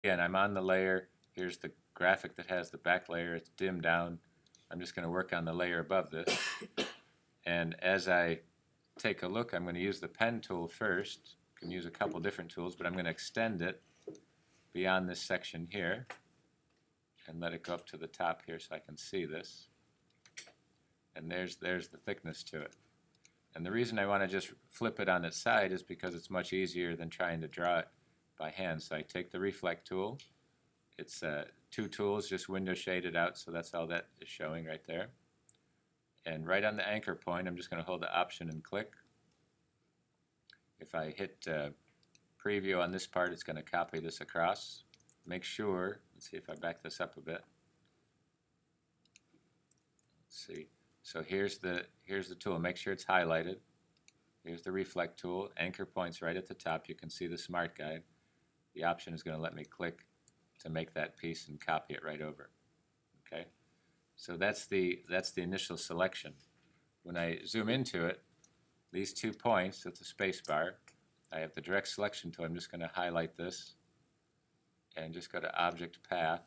Again, I'm on the layer. Here's the graphic that has the back layer. It's dimmed down. I'm just going to work on the layer above this. And as I take a look, I'm going to use the pen tool first. You can use a couple different tools, but I'm going to extend it beyond this section here and let it go up to the top here so I can see this. And there's the thickness to it. And the reason I want to just flip it on its side is because it's much easier than trying to draw it by hand. So I take the reflect tool. It's two tools just window shaded out, so that's all that is showing right there. And right on the anchor point, I'm just going to hold the Option and click. If I hit preview on this part, it's going to copy this across. Make sure, let's see if I back this up a bit. Let's see. So here's the tool. Make sure it's highlighted. Here's the reflect tool. Anchor point's right at the top. You can see the smart guide. The Option is going to let me click to make that piece and copy it right over. Okay. So that's the initial selection. When I zoom into it, these 2 points with the space bar, I have the direct selection tool. I'm just going to highlight this and just go to Object Path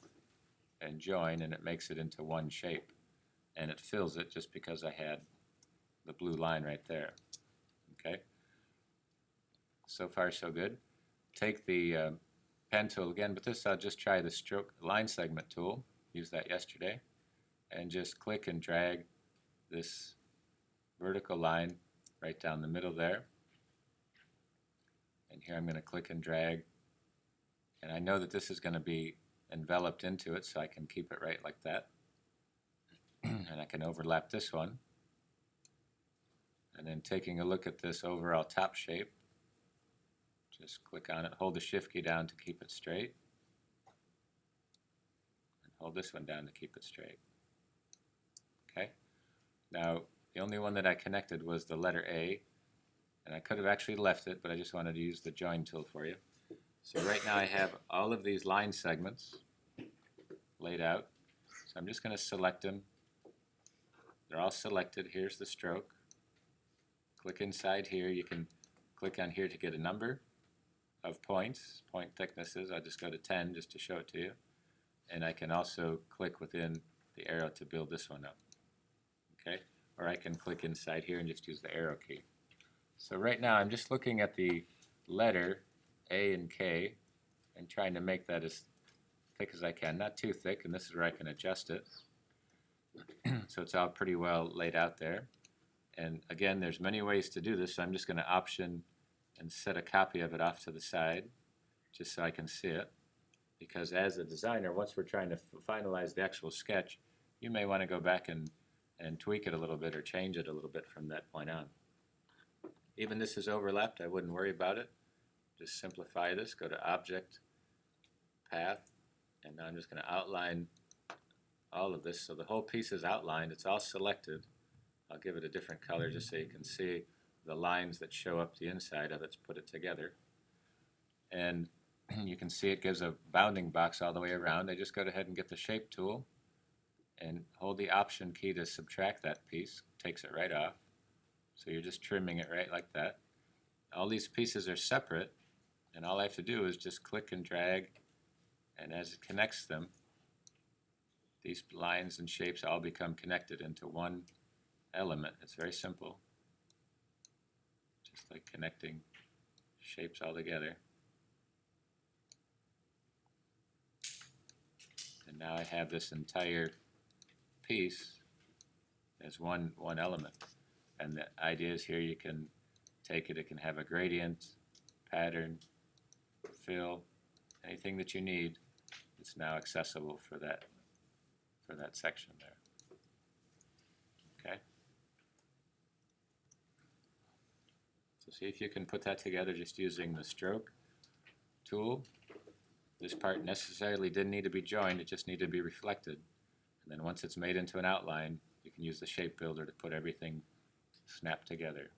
and Join, and it makes it into one shape. And it fills it just because I had the blue line right there. Okay. So far so good. Take the pen tool again, but this I'll just try the stroke line segment tool. Used that yesterday. And just click and drag this vertical line right down the middle there. And here I'm going to click and drag. And I know that this is going to be enveloped into it, so I can keep it right like that. And I can overlap this one. And then taking a look at this overall top shape, just click on it, hold the Shift key down to keep it straight, and hold this one down to keep it straight. Okay. Now, the only one that I connected was the letter A, and I could have actually left it, but I just wanted to use the Join tool for you. So right now I have all of these line segments laid out. So I'm just going to select them. They're all selected. Here's the stroke. Click inside here. You can click on here to get a number of points, point thicknesses. I'll just go to 10 just to show it to you. And I can also click within the arrow to build this one up. Okay? Or I can click inside here and just use the arrow key. So right now I'm just looking at the letter A and K and trying to make that as thick as I can. Not too thick, and this is where I can adjust it. So it's all pretty well laid out there. And again, there's many ways to do this, so I'm just going to Option and set a copy of it off to the side just so I can see it. Because as a designer, once we're trying to finalize the actual sketch, you may want to go back and tweak it a little bit or change it a little bit from that point on. Even this is overlapped, I wouldn't worry about it. Just simplify this, go to Object, Path, and now I'm just going to outline all of this. So the whole piece is outlined, it's all selected. I'll give it a different color just so you can see the lines that show up the inside of it to put it together. And you can see it gives a bounding box all the way around. I just go ahead and get the Shape tool and hold the Option key to subtract that piece. Takes it right off. So you're just trimming it right like that. All these pieces are separate, and all I have to do is just click and drag, and as it connects them, these lines and shapes all become connected into one element. It's very simple. Just like connecting shapes all together. And now I have this entire piece as one element. And the idea is here you can take it, it can have a gradient, pattern, fill, anything that you need. It's now accessible for that section there. Okay. So see if you can put that together just using the stroke tool. This part necessarily didn't need to be joined, it just needed to be reflected. And then once it's made into an outline, you can use the shape builder to put everything snapped together.